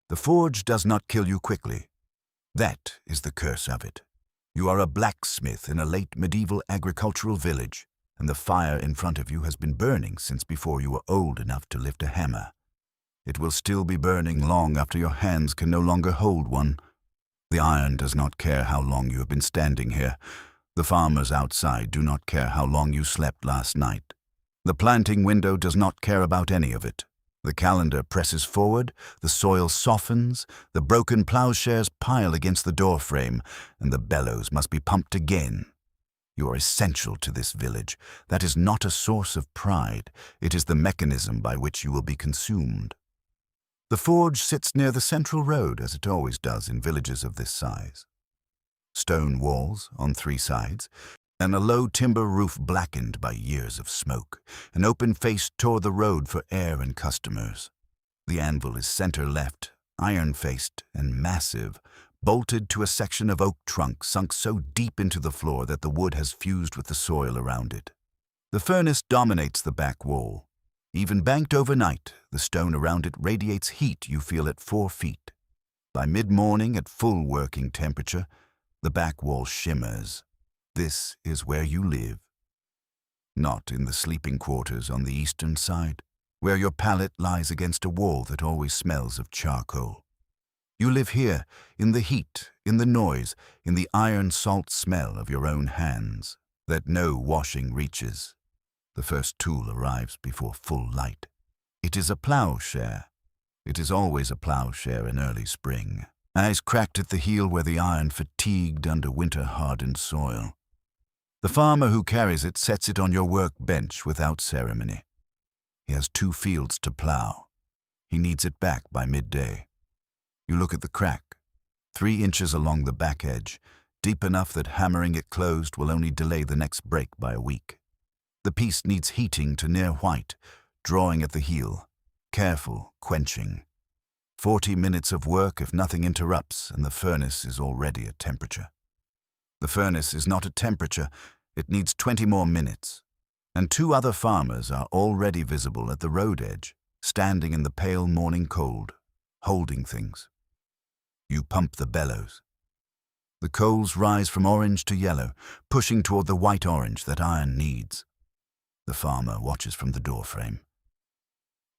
The forge does not kill you quickly. That is the curse of it. You are a blacksmith in a late medieval agricultural village, and the fire in front of you has been burning since before you were old enough to lift a hammer. It will still be burning long after your hands can no longer hold one. The iron does not care how long you have been standing here. The farmers outside do not care how long you slept last night. The planting window does not care about any of it. The calendar presses forward, the soil softens, the broken plowshares pile against the doorframe, and the bellows must be pumped again. You are essential to this village. That is not a source of pride. It is the mechanism by which you will be consumed. The forge sits near the central road, as it always does in villages of this size. Stone walls on 3 sides, and a low timber roof blackened by years of smoke, an open face toward the road for air and customers. The anvil is center-left, iron-faced and massive, bolted to a section of oak trunk sunk so deep into the floor that the wood has fused with the soil around it. The furnace dominates the back wall. Even banked overnight, the stone around it radiates heat you feel at 4 feet. By mid-morning, at full working temperature, the back wall shimmers. This is where you live. Not in the sleeping quarters on the eastern side, where your pallet lies against a wall that always smells of charcoal. You live here, in the heat, in the noise, in the iron salt smell of your own hands, that no washing reaches. The first tool arrives before full light. It is a plowshare. It is always a plowshare in early spring, eyes cracked at the heel where the iron fatigued under winter-hardened soil. The farmer who carries it sets it on your workbench without ceremony. He has 2 fields to plow. He needs it back by midday. You look at the crack, 3 inches along the back edge, deep enough that hammering it closed will only delay the next break by a week. The piece needs heating to near white, drawing at the heel, careful quenching. 40 minutes of work if nothing interrupts, and the furnace is already at temperature. The furnace is not at temperature, it needs 20 more minutes, and 2 other farmers are already visible at the road edge, standing in the pale morning cold, holding things. You pump the bellows. The coals rise from orange to yellow, pushing toward the white-orange that iron needs. The farmer watches from the doorframe.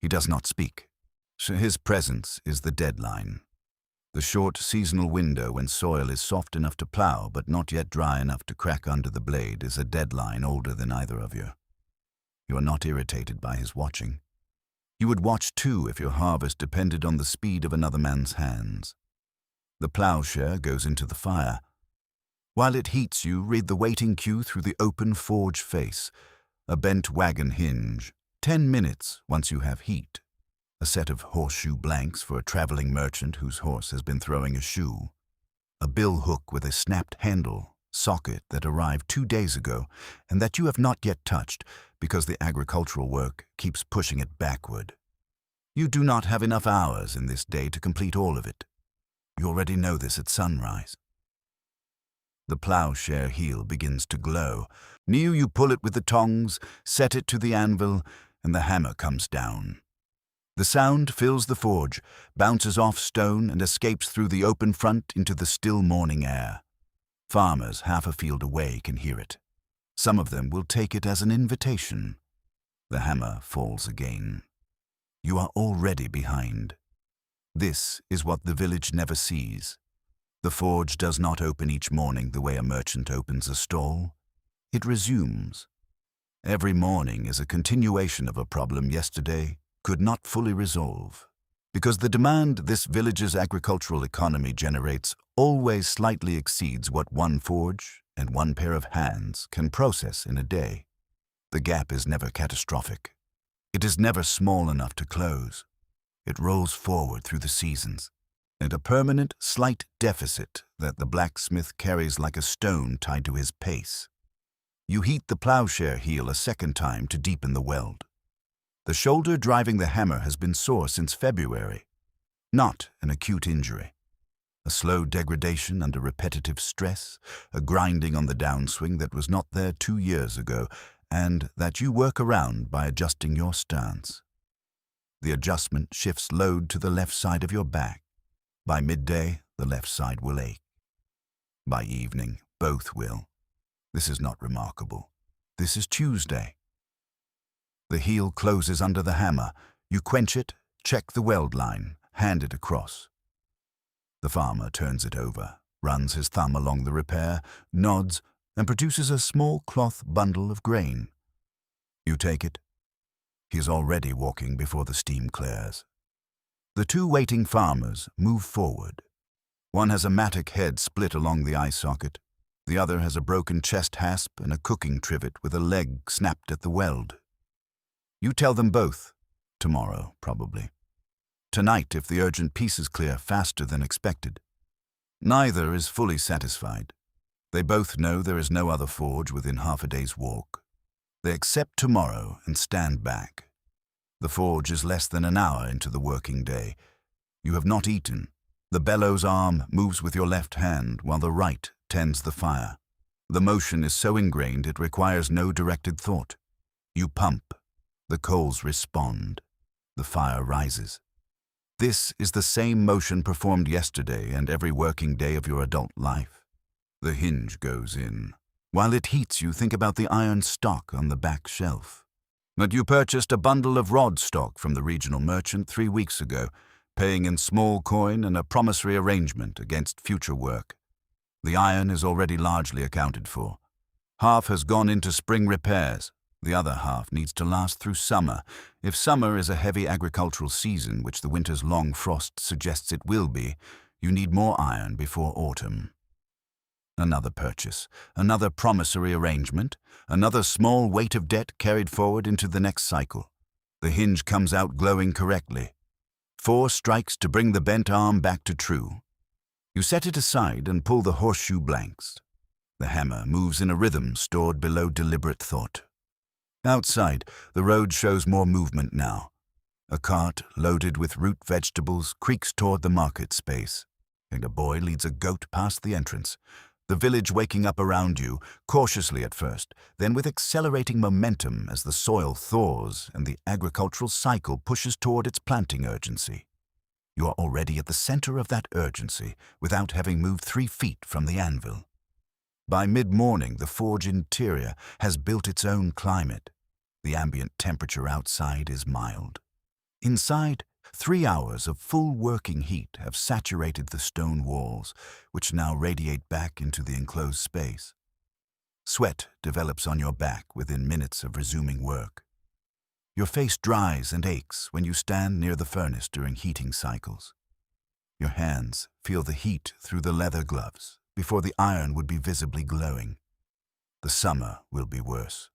He does not speak. His presence is the deadline. The short seasonal window when soil is soft enough to plow but not yet dry enough to crack under the blade is a deadline older than either of you. You are not irritated by his watching. You would watch too if your harvest depended on the speed of another man's hands. The plowshare goes into the fire. While it heats, you read the waiting cue through the open forge face, a bent wagon hinge, 10 minutes once you have heat, a set of horseshoe blanks for a traveling merchant whose horse has been throwing a shoe, a bill hook with a snapped handle, socket that arrived 2 days ago and that you have not yet touched because the agricultural work keeps pushing it backward. You do not have enough hours in this day to complete all of it. You already know this at sunrise. The plowshare heel begins to glow. Near you pull it with the tongs, set it to the anvil, and the hammer comes down. The sound fills the forge, bounces off stone, and escapes through the open front into the still morning air. Farmers half a field away can hear it. Some of them will take it as an invitation. The hammer falls again. You are already behind. This is what the village never sees. The forge does not open each morning the way a merchant opens a stall. It resumes. Every morning is a continuation of a problem yesterday could not fully resolve, because the demand this village's agricultural economy generates always slightly exceeds what one forge and one pair of hands can process in a day. The gap is never catastrophic. It is never small enough to close. It rolls forward through the seasons, and a permanent, slight deficit that the blacksmith carries like a stone tied to his pace. You heat the plowshare heel a second time to deepen the weld. The shoulder driving the hammer has been sore since February, not an acute injury. A slow degradation under repetitive stress, a grinding on the downswing that was not there 2 years ago, and that you work around by adjusting your stance. The adjustment shifts load to the left side of your back. By midday, the left side will ache. By evening, both will. This is not remarkable. This is Tuesday. The heel closes under the hammer. You quench it, check the weld line, hand it across. The farmer turns it over, runs his thumb along the repair, nods, and produces a small cloth bundle of grain. You take it. He is already walking before the steam clears. The two waiting farmers move forward. One has a mattock head split along the eye socket. The other has a broken chest hasp and a cooking trivet with a leg snapped at the weld. You tell them both. Tomorrow, probably. Tonight, if the urgent pieces clear faster than expected. Neither is fully satisfied. They both know there is no other forge within half a day's walk. They accept tomorrow and stand back. The forge is less than an hour into the working day. You have not eaten. The bellows arm moves with your left hand while the right tends the fire. The motion is so ingrained it requires no directed thought. You pump. The coals respond. The fire rises. This is the same motion performed yesterday and every working day of your adult life. The hinge goes in. While it heats, you think about the iron stock on the back shelf. But you purchased a bundle of rod stock from the regional merchant 3 weeks ago, paying in small coin and a promissory arrangement against future work. The iron is already largely accounted for. Half has gone into spring repairs. The other half needs to last through summer. If summer is a heavy agricultural season, which the winter's long frost suggests it will be, you need more iron before autumn. Another purchase, another promissory arrangement, another small weight of debt carried forward into the next cycle. The hinge comes out glowing correctly. 4 strikes to bring the bent arm back to true. You set it aside and pull the horseshoe blanks. The hammer moves in a rhythm stored below deliberate thought. Outside, the road shows more movement now. A cart loaded with root vegetables creaks toward the market space, and a boy leads a goat past the entrance. The village waking up around you, cautiously at first, then with accelerating momentum as the soil thaws and the agricultural cycle pushes toward its planting urgency. You are already at the center of that urgency without having moved 3 feet from the anvil. By mid-morning, the forge interior has built its own climate. The ambient temperature outside is mild. Inside, 3 hours of full working heat have saturated the stone walls, which now radiate back into the enclosed space. Sweat develops on your back within minutes of resuming work. Your face dries and aches when you stand near the furnace during heating cycles. Your hands feel the heat through the leather gloves before the iron would be visibly glowing. The summer will be worse.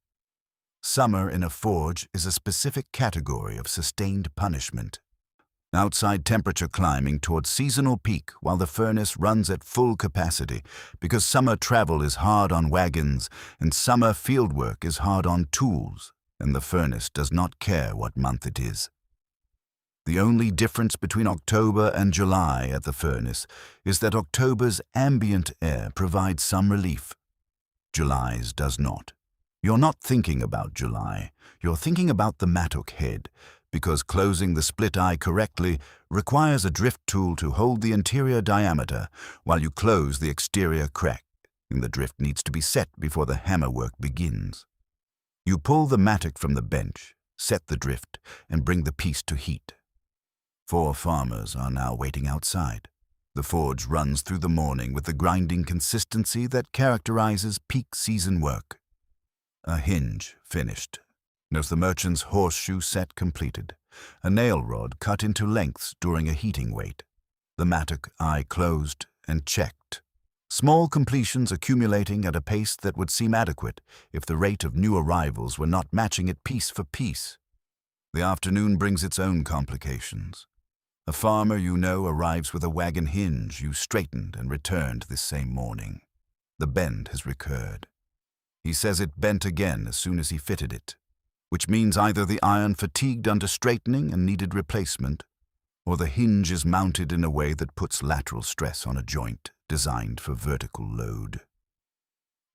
Summer in a forge is a specific category of sustained punishment. Outside temperature climbing towards seasonal peak while the furnace runs at full capacity because summer travel is hard on wagons and summer fieldwork is hard on tools, and the furnace does not care what month it is. The only difference between October and July at the furnace is that October's ambient air provides some relief. July's does not. You're not thinking about July. You're thinking about the mattock head, because closing the split eye correctly requires a drift tool to hold the interior diameter while you close the exterior crack, and the drift needs to be set before the hammer work begins. You pull the mattock from the bench, set the drift, and bring the piece to heat. 4 farmers are now waiting outside. The forge runs through the morning with the grinding consistency that characterizes peak season work. A hinge finished. There's the merchant's horseshoe set completed. A nail rod cut into lengths during a heating wait. The mattock eye closed and checked. Small completions accumulating at a pace that would seem adequate if the rate of new arrivals were not matching it piece for piece. The afternoon brings its own complications. A farmer you know arrives with a wagon hinge you straightened and returned this same morning. The bend has recurred. He says it bent again as soon as he fitted it, which means either the iron fatigued under straightening and needed replacement, or the hinge is mounted in a way that puts lateral stress on a joint designed for vertical load.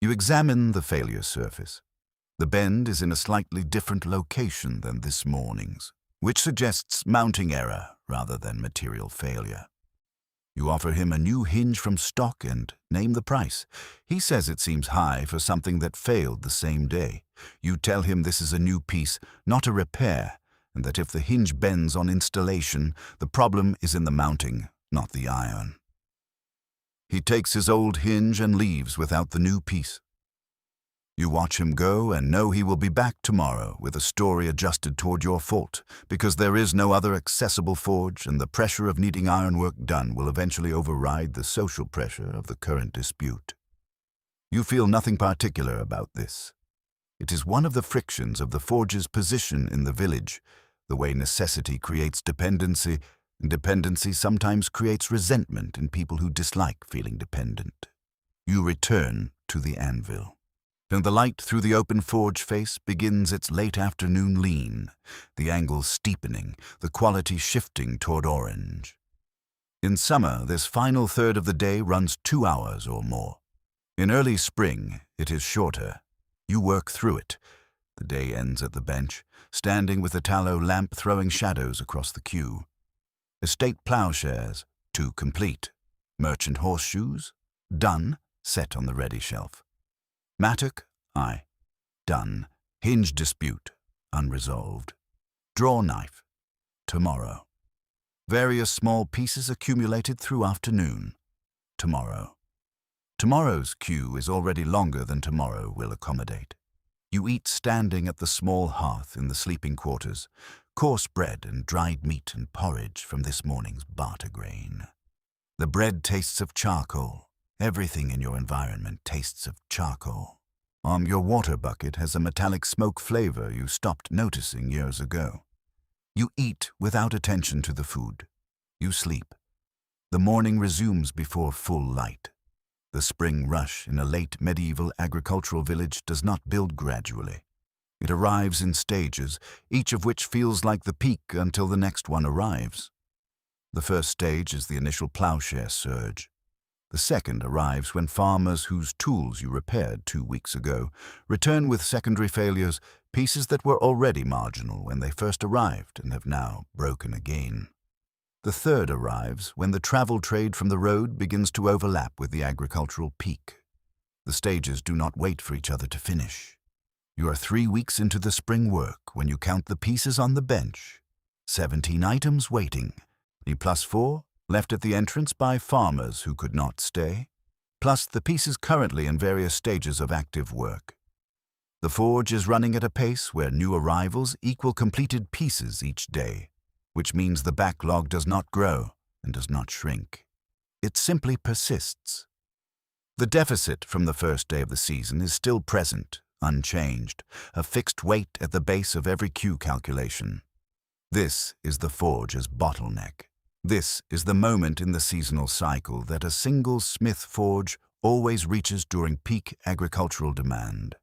You examine the failure surface. The bend is in a slightly different location than this morning's, which suggests mounting error rather than material failure. You offer him a new hinge from stock and name the price. He says it seems high for something that failed the same day. You tell him this is a new piece, not a repair, and that if the hinge bends on installation, the problem is in the mounting, not the iron. He takes his old hinge and leaves without the new piece. You watch him go and know he will be back tomorrow with a story adjusted toward your fault, because there is no other accessible forge and the pressure of needing ironwork done will eventually override the social pressure of the current dispute. You feel nothing particular about this. It is one of the frictions of the forge's position in the village, the way necessity creates dependency, and dependency sometimes creates resentment in people who dislike feeling dependent. You return to the anvil. And the light through the open forge face begins its late afternoon lean, the angle steepening, the quality shifting toward orange. In summer, this final third of the day runs 2 hours or more. In early spring, it is shorter. You work through it. The day ends at the bench, standing with the tallow lamp throwing shadows across the queue. Estate plowshares, 2 complete. Merchant horseshoes, done, set on the ready shelf. Mattock, aye, done. Hinge dispute, unresolved. Draw knife, tomorrow. Various small pieces accumulated through afternoon, tomorrow. Tomorrow's queue is already longer than tomorrow will accommodate. You eat standing at the small hearth in the sleeping quarters, coarse bread and dried meat and porridge from this morning's barter grain. The bread tastes of charcoal. Everything in your environment tastes of charcoal. Your water bucket has a metallic smoke flavor you stopped noticing years ago. You eat without attention to the food. You sleep. The morning resumes before full light. The spring rush in a late medieval agricultural village does not build gradually. It arrives in stages, each of which feels like the peak until the next one arrives. The first stage is the initial plowshare surge. The second arrives when farmers whose tools you repaired 2 weeks ago return with secondary failures, pieces that were already marginal when they first arrived and have now broken again. The third arrives when the travel trade from the road begins to overlap with the agricultural peak. The stages do not wait for each other to finish. You are 3 weeks into the spring work when you count the pieces on the bench. 17 items waiting, +4 left at the entrance by farmers who could not stay, plus the pieces currently in various stages of active work. The forge is running at a pace where new arrivals equal completed pieces each day, which means the backlog does not grow and does not shrink. It simply persists. The deficit from the first day of the season is still present, unchanged, a fixed weight at the base of every queue calculation. This is the forge's bottleneck. This is the moment in the seasonal cycle that a single Smith forge always reaches during peak agricultural demand.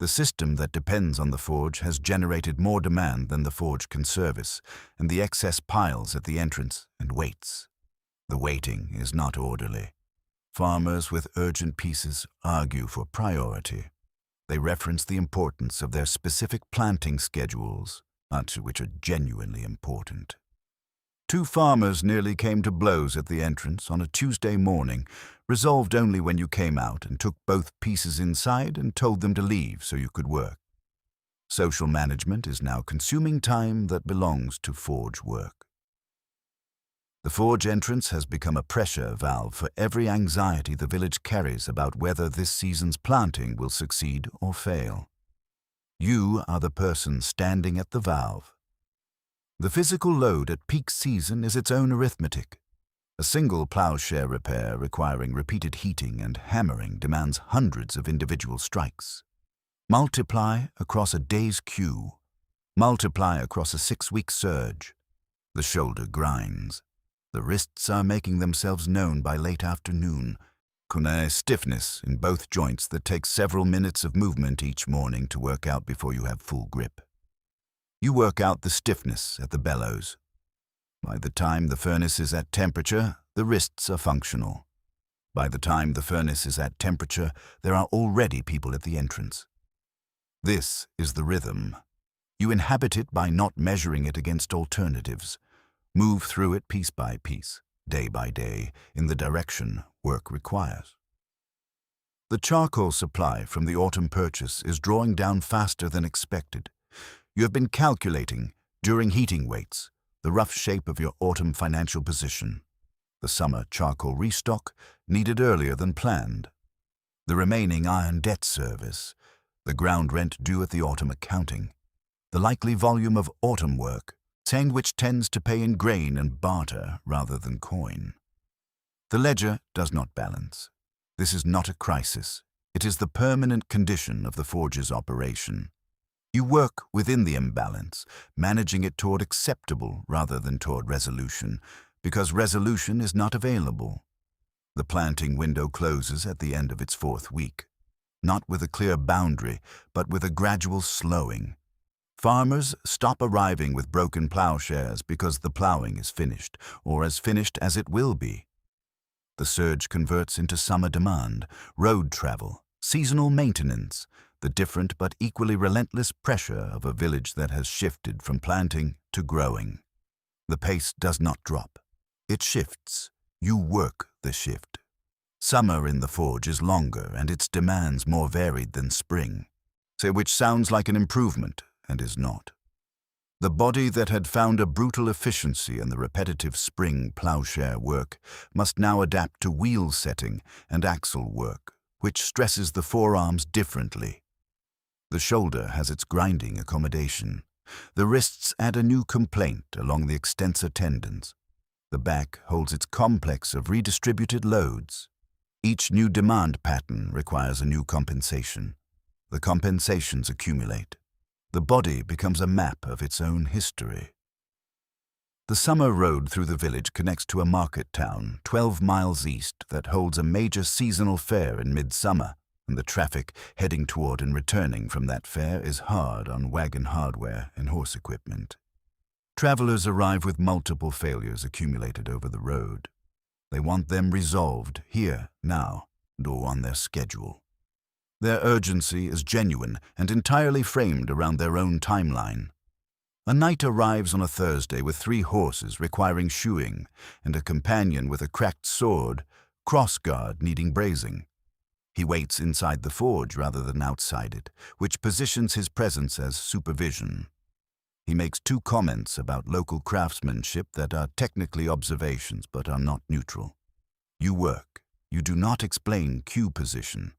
The system that depends on the forge has generated more demand than the forge can service, and the excess piles at the entrance and waits. The waiting is not orderly. Farmers with urgent pieces argue for priority. They reference the importance of their specific planting schedules, which are genuinely important. 2 farmers nearly came to blows at the entrance on a Tuesday morning, resolved only when you came out and took both pieces inside and told them to leave so you could work. Social management is now consuming time that belongs to forge work. The forge entrance has become a pressure valve for every anxiety the village carries about whether this season's planting will succeed or fail. You are the person standing at the valve. The physical load at peak season is its own arithmetic. A single plowshare repair requiring repeated heating and hammering demands hundreds of individual strikes. Multiply across a day's queue. Multiply across a 6-week surge. The shoulder grinds. The wrists are making themselves known by late afternoon. A stiffness in both joints that takes several minutes of movement each morning to work out before you have full grip. You work out the stiffness at the bellows. By the time the furnace is at temperature, the wrists are functional. By the time the furnace is at temperature, there are already people at the entrance. This is the rhythm. You inhabit it by not measuring it against alternatives. Move through it piece by piece. day by day, in the direction work requires. The charcoal supply from the autumn purchase is drawing down faster than expected. You have been calculating, during heating weights, the rough shape of your autumn financial position. The summer charcoal restock needed earlier than planned. The remaining iron debt service, the ground rent due at the autumn accounting, the likely volume of autumn work, which tends to pay in grain and barter rather than coin. The ledger does not balance. This is not a crisis. It is the permanent condition of the forge's operation. You work within the imbalance, managing it toward acceptable rather than toward resolution, because resolution is not available. The planting window closes at the end of its 4th week, not with a clear boundary, but with a gradual slowing. Farmers stop arriving with broken plowshares because the plowing is finished, or as finished as it will be. The surge converts into summer demand, road travel, seasonal maintenance, the different but equally relentless pressure of a village that has shifted from planting to growing. The pace does not drop. It shifts. You work the shift. Summer in the forge is longer and its demands more varied than spring, which sounds like an improvement and is not. The body that had found a brutal efficiency in the repetitive spring plowshare work must now adapt to wheel setting and axle work, which stresses the forearms differently. The shoulder has its grinding accommodation. The wrists add a new complaint along the extensor tendons. The back holds its complex of redistributed loads. Each new demand pattern requires a new compensation. The compensations accumulate. The body becomes a map of its own history. The summer road through the village connects to a market town 12 miles east that holds a major seasonal fair in midsummer, and the traffic heading toward and returning from that fair is hard on wagon hardware and horse equipment. Travelers arrive with multiple failures accumulated over the road. They want them resolved here, now, or on their schedule. Their urgency is genuine and entirely framed around their own timeline. A knight arrives on a Thursday with 3 horses requiring shoeing and a companion with a cracked sword, crossguard needing brazing. He waits inside the forge rather than outside it, which positions his presence as supervision. He makes 2 comments about local craftsmanship that are technically observations but are not neutral. You work. You do not explain cue position.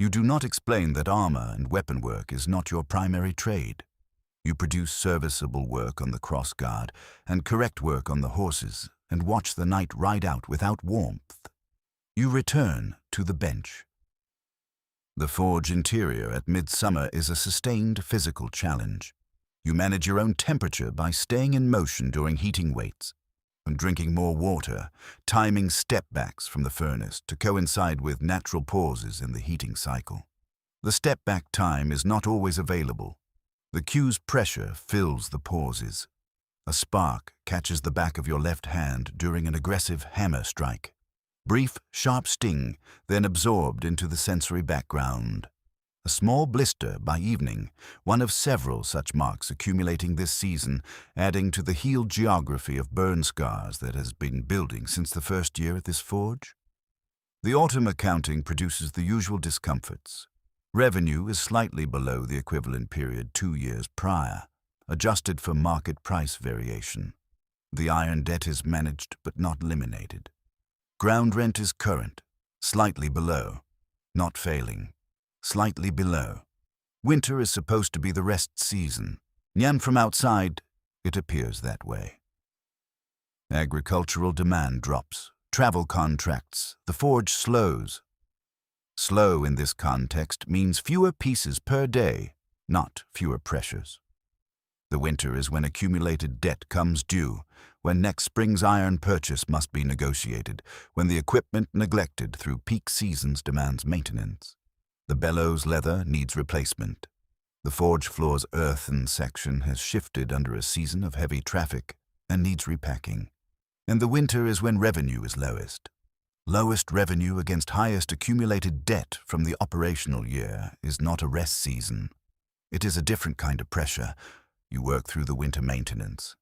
You do not explain that armor and weapon work is not your primary trade. You produce serviceable work on the crossguard and correct work on the horses and watch the night ride out without warmth. You return to the bench. The forge interior at midsummer is a sustained physical challenge. You manage your own temperature by staying in motion during heating weights and drinking more water, timing step-backs from the furnace to coincide with natural pauses in the heating cycle. The step-back time is not always available. The cue's pressure fills the pauses. A spark catches the back of your left hand during an aggressive hammer strike. Brief, sharp sting, then absorbed into the sensory background. A small blister by evening, one of several such marks accumulating this season, adding to the healed geography of burn scars that has been building since the first year at this forge. The autumn accounting produces the usual discomforts. Revenue is slightly below the equivalent period 2 years prior, adjusted for market price variation. The iron debt is managed but not eliminated. Ground rent is current, slightly below, not failing. Slightly below. Winter is supposed to be the rest season, and from outside, it appears that way. Agricultural demand drops, travel contracts, the forge slows. Slow in this context means fewer pieces per day, not fewer pressures. The winter is when accumulated debt comes due, when next spring's iron purchase must be negotiated, when the equipment neglected through peak seasons demands maintenance. The bellows leather needs replacement. The forge floor's earthen section has shifted under a season of heavy traffic and needs repacking. And the winter is when revenue is lowest. Lowest revenue against highest accumulated debt from the operational year is not a rest season. It is a different kind of pressure. You work through the winter maintenance.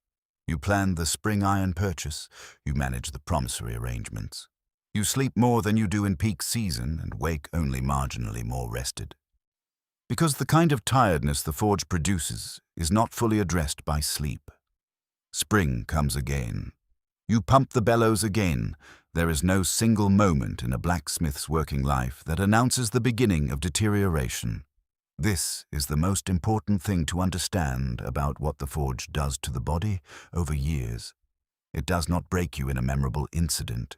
You plan the spring iron purchase. You manage the promissory arrangements. You sleep more than you do in peak season and wake only marginally more rested. Because the kind of tiredness the forge produces is not fully addressed by sleep. Spring comes again. You pump the bellows again. There is no single moment in a blacksmith's working life that announces the beginning of deterioration. This is the most important thing to understand about what the forge does to the body over years. It does not break you in a memorable incident.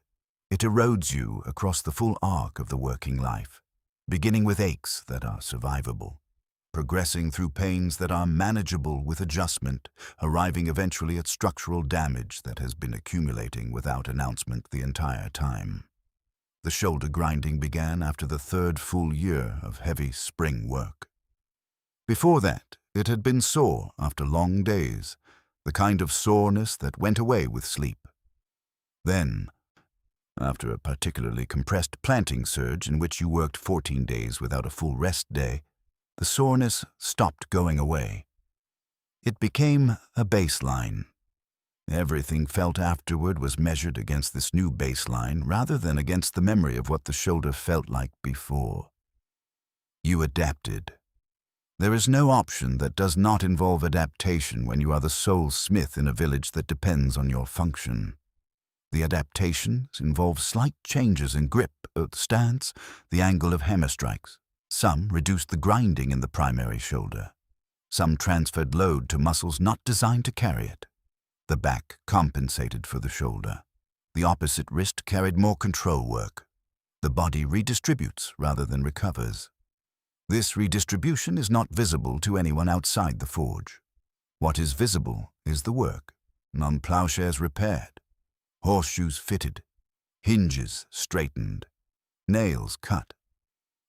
It erodes you across the full arc of the working life, beginning with aches that are survivable, progressing through pains that are manageable with adjustment, arriving eventually at structural damage that has been accumulating without announcement the entire time. The shoulder grinding began after the third full year of heavy spring work. Before that, it had been sore after long days, the kind of soreness that went away with sleep. Then, after a particularly compressed planting surge in which you worked 14 days without a full rest day, the soreness stopped going away. It became a baseline. Everything felt afterward was measured against this new baseline rather than against the memory of what the shoulder felt like before. You adapted. There is no option that does not involve adaptation when you are the sole smith in a village that depends on your function. The adaptations involve slight changes in grip, stance, the angle of hammer strikes. Some reduced the grinding in the primary shoulder. Some transferred load to muscles not designed to carry it. The back compensated for the shoulder. The opposite wrist carried more control work. The body redistributes rather than recovers. This redistribution is not visible to anyone outside the forge. What is visible is the work. Non-plowshares repaired. Horseshoes fitted, hinges straightened, nails cut.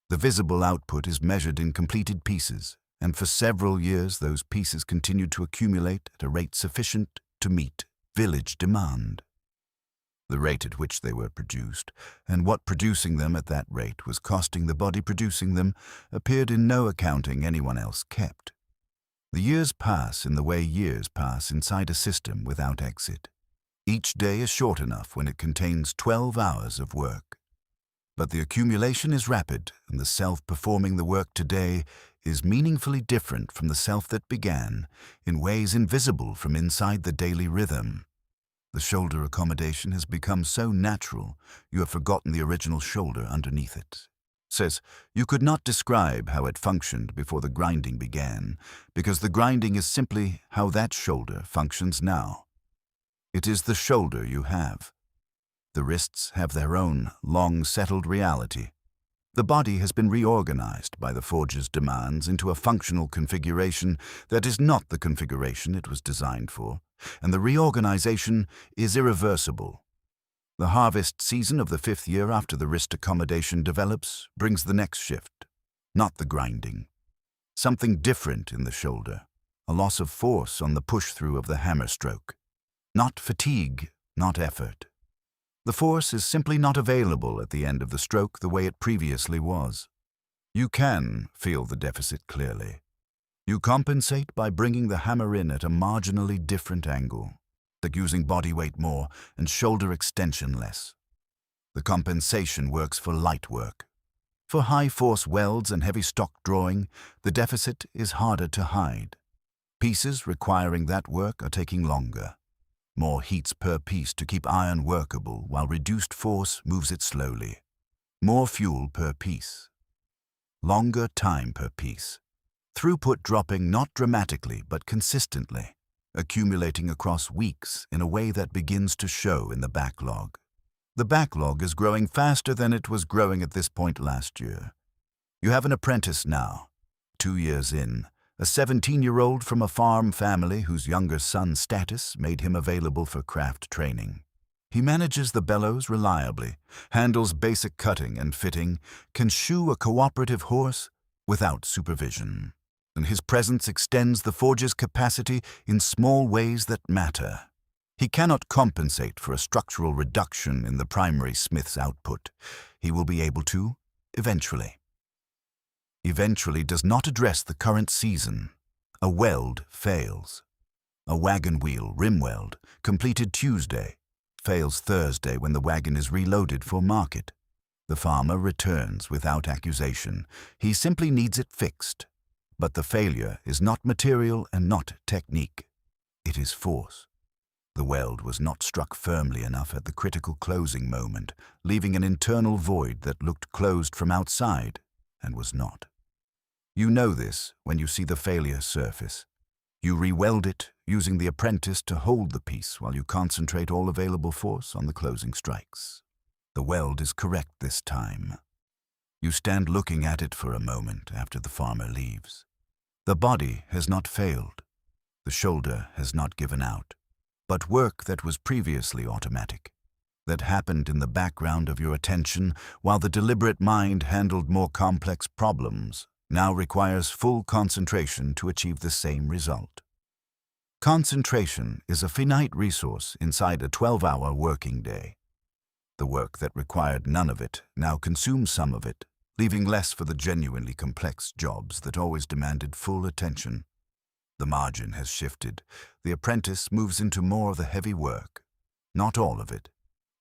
The visible output is measured in completed pieces, and for several years those pieces continued to accumulate at a rate sufficient to meet village demand. The rate at which they were produced, and what producing them at that rate was costing the body producing them, appeared in no accounting anyone else kept. The years pass in the way years pass inside a system without exit. Each day is short enough when it contains 12 hours of work. But the accumulation is rapid, and the self performing the work today is meaningfully different from the self that began, in ways invisible from inside the daily rhythm. The shoulder accommodation has become so natural, you have forgotten the original shoulder underneath it. Says, you could not describe how it functioned before the grinding began, because the grinding is simply how that shoulder functions now. It is the shoulder you have. The wrists have their own long-settled reality. The body has been reorganized by the forge's demands into a functional configuration that is not the configuration it was designed for, and the reorganization is irreversible. The harvest season of the 5th year after the wrist accommodation develops brings the next shift, not the grinding. Something different in the shoulder, a loss of force on the push-through of the hammer stroke. Not fatigue, not effort. The force is simply not available at the end of the stroke the way it previously was. You can feel the deficit clearly. You compensate by bringing the hammer in at a marginally different angle, like using body weight more and shoulder extension less. The compensation works for light work. For high-force welds and heavy stock drawing, the deficit is harder to hide. Pieces requiring that work are taking longer. More heats per piece to keep iron workable, while reduced force moves it slowly. More fuel per piece. Longer time per piece. Throughput dropping not dramatically but consistently, accumulating across weeks in a way that begins to show in the backlog. The backlog is growing faster than it was growing at this point last year. You have an apprentice now, 2 years in, a 17-year-old from a farm family whose younger son's status made him available for craft training. He manages the bellows reliably, handles basic cutting and fitting, can shoe a cooperative horse without supervision, and his presence extends the forge's capacity in small ways that matter. He cannot compensate for a structural reduction in the primary smith's output. He will be able to, eventually. Eventually does not address the current season. A weld fails. A wagon wheel, rim weld, completed Tuesday, fails Thursday when the wagon is reloaded for market. The farmer returns without accusation. He simply needs it fixed. But the failure is not material and not technique. It is force. The weld was not struck firmly enough at the critical closing moment, leaving an internal void that looked closed from outside and was not. You know this when you see the failure surface. You re-weld it, using the apprentice to hold the piece while you concentrate all available force on the closing strikes. The weld is correct this time. You stand looking at it for a moment after the farmer leaves. The body has not failed. The shoulder has not given out. But work that was previously automatic, that happened in the background of your attention while the deliberate mind handled more complex problems, now requires full concentration to achieve the same result. Concentration is a finite resource inside a 12-hour working day. The work that required none of it now consumes some of it, leaving less for the genuinely complex jobs that always demanded full attention. The margin has shifted. The apprentice moves into more of the heavy work. Not all of it.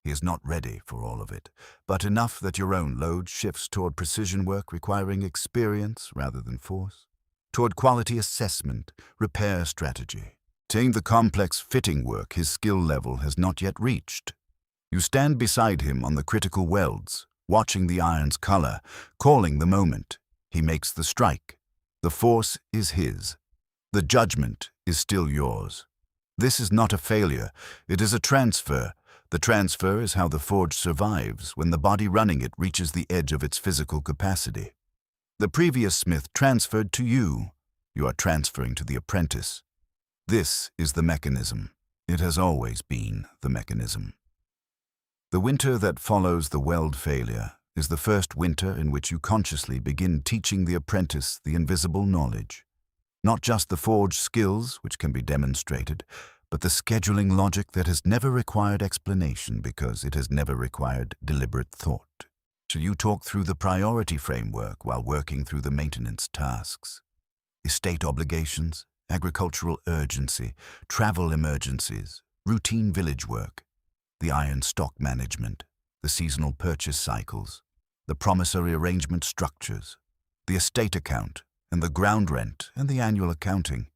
He is not ready for all of it, but enough that your own load shifts toward precision work requiring experience rather than force, toward quality assessment, repair strategy. Taking the complex fitting work his skill level has not yet reached. You stand beside him on the critical welds, watching the iron's color, calling the moment. He makes the strike. The force is his. The judgment is still yours. This is not a failure. It is a transfer. The transfer is how the forge survives when the body running it reaches the edge of its physical capacity. The previous smith transferred to you. You are transferring to the apprentice. This is the mechanism. It has always been the mechanism. The winter that follows the weld failure is the first winter in which you consciously begin teaching the apprentice the invisible knowledge. Not just the forge skills, which can be demonstrated, but the scheduling logic that has never required explanation because it has never required deliberate thought. So you talk through the priority framework while working through the maintenance tasks. Estate obligations, agricultural urgency, travel emergencies, routine village work, the iron stock management, the seasonal purchase cycles, the promissory arrangement structures, the estate account, and the ground rent and the annual accounting.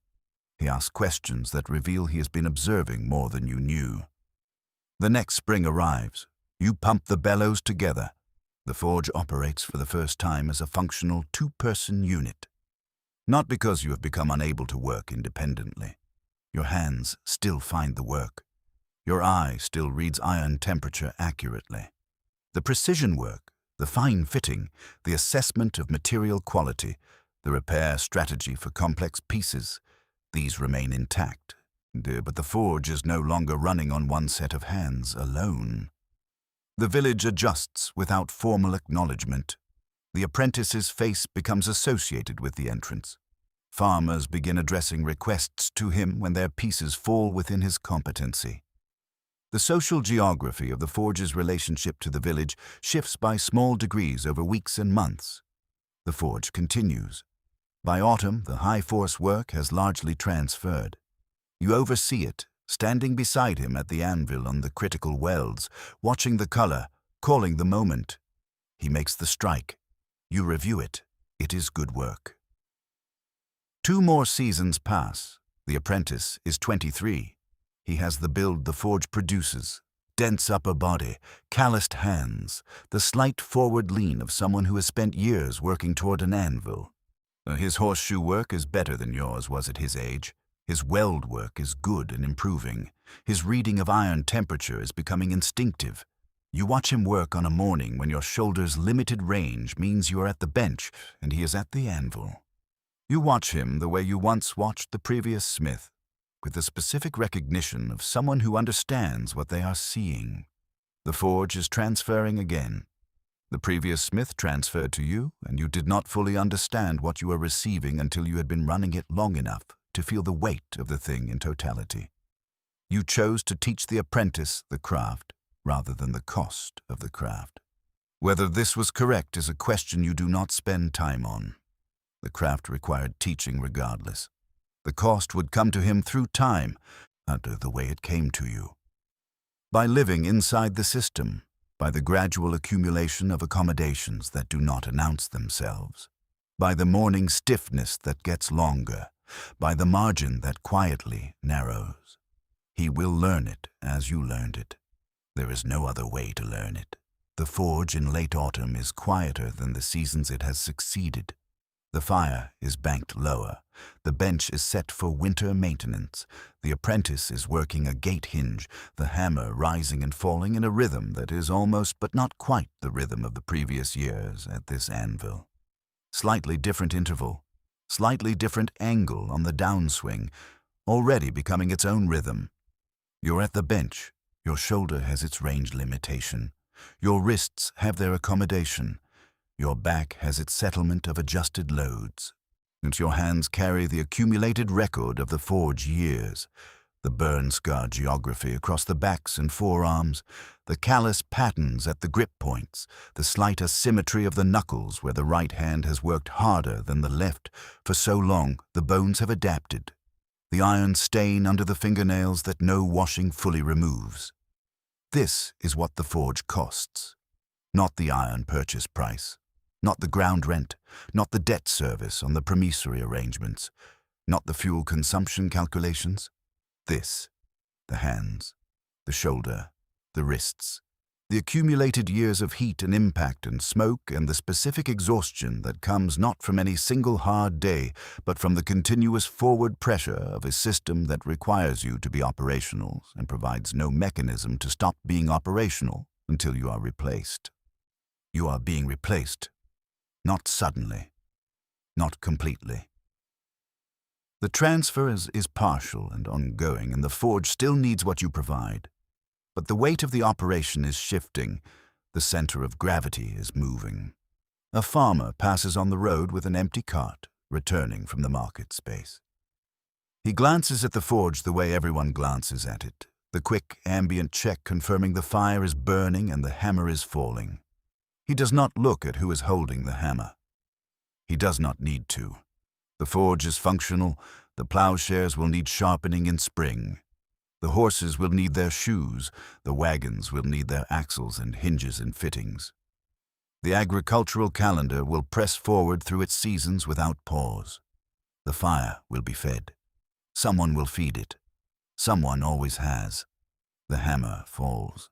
He asks questions that reveal he has been observing more than you knew. The next spring arrives. You pump the bellows together. The forge operates for the first time as a functional two-person unit. Not because you have become unable to work independently. Your hands still find the work. Your eye still reads iron temperature accurately. The precision work, the fine fitting, the assessment of material quality, the repair strategy for complex pieces, these remain intact. But the forge is no longer running on one set of hands alone. The village adjusts without formal acknowledgement. The apprentice's face becomes associated with the entrance. Farmers begin addressing requests to him when their pieces fall within his competency. The social geography of the forge's relationship to the village shifts by small degrees over weeks and months. The forge continues. By autumn, the high-force work has largely transferred. You oversee it, standing beside him at the anvil on the critical welds, watching the color, calling the moment. He makes the strike. You review it. It is good work. 2 more seasons pass. The apprentice is 23. He has the build the forge produces. Dense upper body, calloused hands, the slight forward lean of someone who has spent years working toward an anvil. His horseshoe work is better than yours was at his age. His weld work is good and improving. His reading of iron temperature is becoming instinctive. You watch him work on a morning when your shoulder's limited range means you are at the bench and he is at the anvil. You watch him the way you once watched the previous smith, with the specific recognition of someone who understands what they are seeing. The forge is transferring again. The previous smith transferred to you, and you did not fully understand what you were receiving until you had been running it long enough to feel the weight of the thing in totality. You chose to teach the apprentice the craft, rather than the cost of the craft. Whether this was correct is a question you do not spend time on. The craft required teaching regardless. The cost would come to him through time, under the way it came to you. By living inside the system, by the gradual accumulation of accommodations that do not announce themselves, by the morning stiffness that gets longer, by the margin that quietly narrows. He will learn it as you learned it. There is no other way to learn it. The forge in late autumn is quieter than the seasons it has succeeded. The fire is banked lower. The bench is set for winter maintenance. The apprentice is working a gate hinge, the hammer rising and falling in a rhythm that is almost but not quite the rhythm of the previous years at this anvil. Slightly different interval, slightly different angle on the downswing, already becoming its own rhythm. You're at the bench. Your shoulder has its range limitation. Your wrists have their accommodation. Your back has its settlement of adjusted loads. And your hands carry the accumulated record of the forge years, the burn-scarred geography across the backs and forearms, the callous patterns at the grip points, the slight asymmetry of the knuckles where the right hand has worked harder than the left. For so long, the bones have adapted. The iron stain under the fingernails that no washing fully removes. This is what the forge costs. Not the iron purchase price, not the ground rent, not the debt service on the promissory arrangements, not the fuel consumption calculations. This, the hands, the shoulder, the wrists, the accumulated years of heat and impact and smoke and the specific exhaustion that comes not from any single hard day, but from the continuous forward pressure of a system that requires you to be operational and provides no mechanism to stop being operational until you are replaced. You are being replaced, not suddenly, not completely. The transfer is partial and ongoing, and the forge still needs what you provide. But the weight of the operation is shifting. The center of gravity is moving. A farmer passes on the road with an empty cart, returning from the market space. He glances at the forge the way everyone glances at it, the quick ambient check confirming the fire is burning and the hammer is falling. He does not look at who is holding the hammer. He does not need to. The forge is functional. The plowshares will need sharpening in spring. The horses will need their shoes. The wagons will need their axles and hinges and fittings. The agricultural calendar will press forward through its seasons without pause. The fire will be fed. Someone will feed it. Someone always has. The hammer falls.